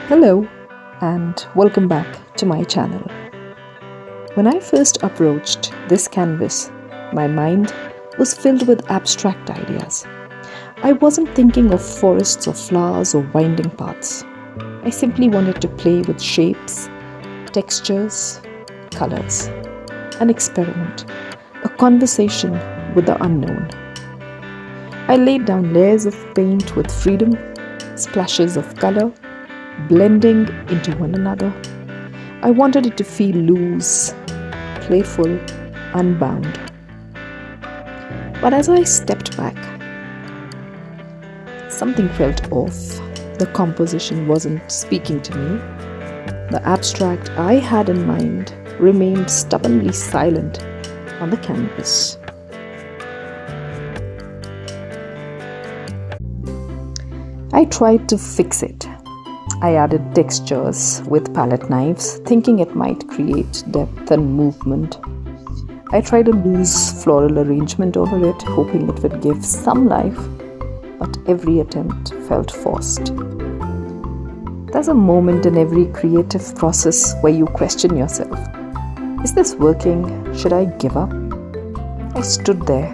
Hello and welcome back to my channel. When I first approached this canvas, my mind was filled with abstract ideas. I wasn't thinking of forests or flowers or winding paths. I simply wanted to play with shapes, textures, colors, an experiment, a conversation with the unknown. I laid down layers of paint with freedom, splashes of color, blending into one another. I wanted it to feel loose, playful, unbound. But as I stepped back, something felt off. The composition wasn't speaking to me. The abstract I had in mind remained stubbornly silent on the canvas. I tried to fix it. I added textures with palette knives, thinking it might create depth and movement. I tried a loose floral arrangement over it, hoping it would give some life, but every attempt felt forced. There's a moment in every creative process where you question yourself. Is this working? Should I give up? I stood there,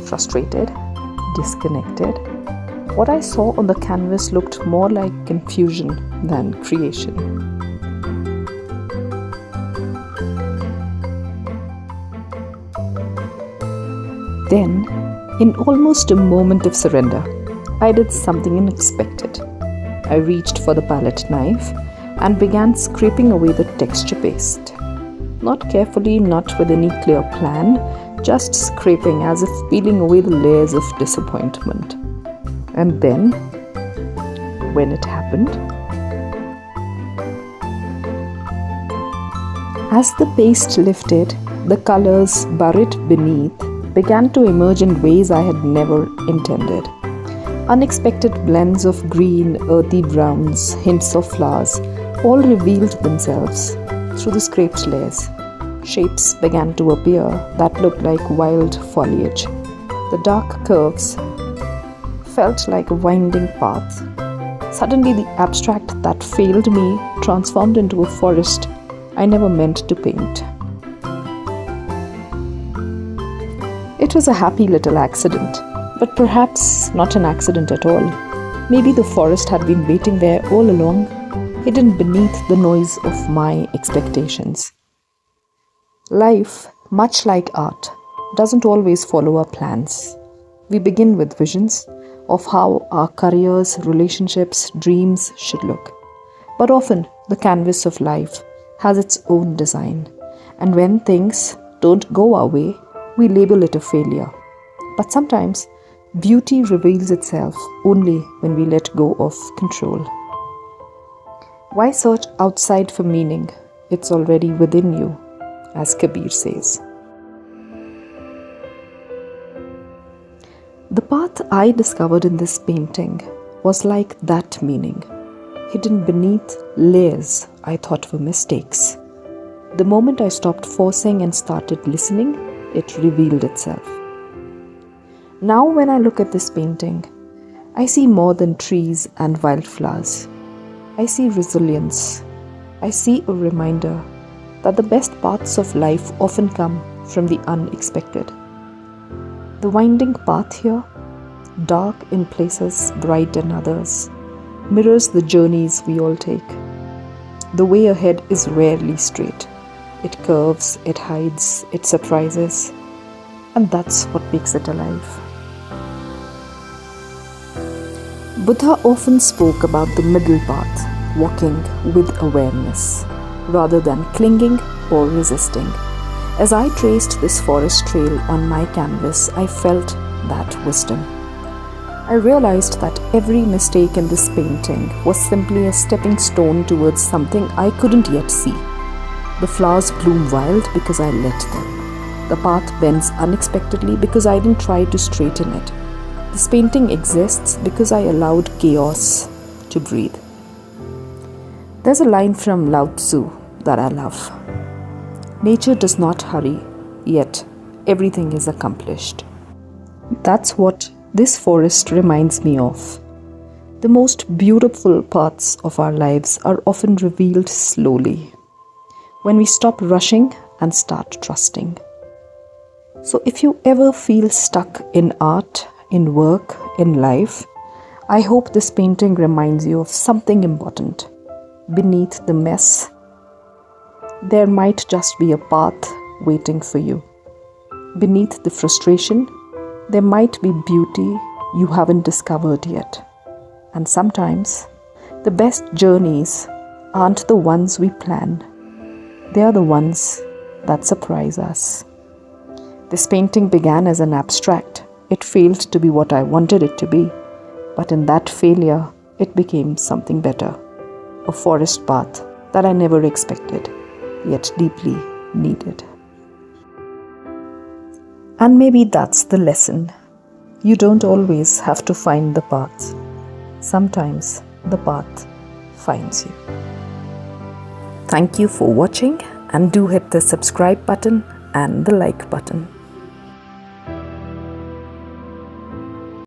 frustrated, disconnected. What I saw on the canvas looked more like confusion than creation. Then, in almost a moment of surrender, I did something unexpected. I reached for the palette knife and began scraping away the texture paste. Not carefully, not with any clear plan, just scraping as if peeling away the layers of disappointment. And then, when it happened, as the paste lifted, the colors buried beneath began to emerge in ways I had never intended. Unexpected blends of green, earthy browns, hints of flowers, all revealed themselves through the scraped layers. Shapes began to appear that looked like wild foliage. The dark curves felt like a winding path. Suddenly, the abstract that failed me transformed into a forest I never meant to paint. It was a happy little accident, but perhaps not an accident at all. Maybe the forest had been waiting there all along, hidden beneath the noise of my expectations. Life, much like art, doesn't always follow our plans. We begin with visions of how our careers, relationships, dreams should look. But often, the canvas of life has its own design. And when things don't go our way, we label it a failure. But sometimes, beauty reveals itself only when we let go of control. Why search outside for meaning? It's already within you, as Kabir says. The path I discovered in this painting was like that meaning, hidden beneath layers I thought were mistakes. The moment I stopped forcing and started listening, it revealed itself. Now when I look at this painting, I see more than trees and wildflowers. I see resilience. I see a reminder that the best paths of life often come from the unexpected. The winding path here, dark in places, bright in others, mirrors the journeys we all take. The way ahead is rarely straight. It curves, it hides, it surprises, and that's what makes it alive. Buddha often spoke about the middle path, walking with awareness, rather than clinging or resisting. As I traced this forest trail on my canvas, I felt that wisdom. I realized that every mistake in this painting was simply a stepping stone towards something I couldn't yet see. The flowers bloom wild because I let them. The path bends unexpectedly because I didn't try to straighten it. This painting exists because I allowed chaos to breathe. There's a line from Lao Tzu that I love. Nature does not hurry, yet everything is accomplished. That's what this forest reminds me of. The most beautiful parts of our lives are often revealed slowly, when we stop rushing and start trusting. So if you ever feel stuck in art, in work, in life, I hope this painting reminds you of something important. Beneath the mess, there might just be a path waiting for you. Beneath the frustration, there might be beauty you haven't discovered yet. And sometimes, the best journeys aren't the ones we plan. They are the ones that surprise us. This painting began as an abstract. It failed to be what I wanted it to be. But in that failure, it became something better. A forest path that I never expected, yet deeply needed. And maybe that's the lesson. You don't always have to find the path. Sometimes the path finds you. Thank you for watching, and do hit the subscribe button and the like button.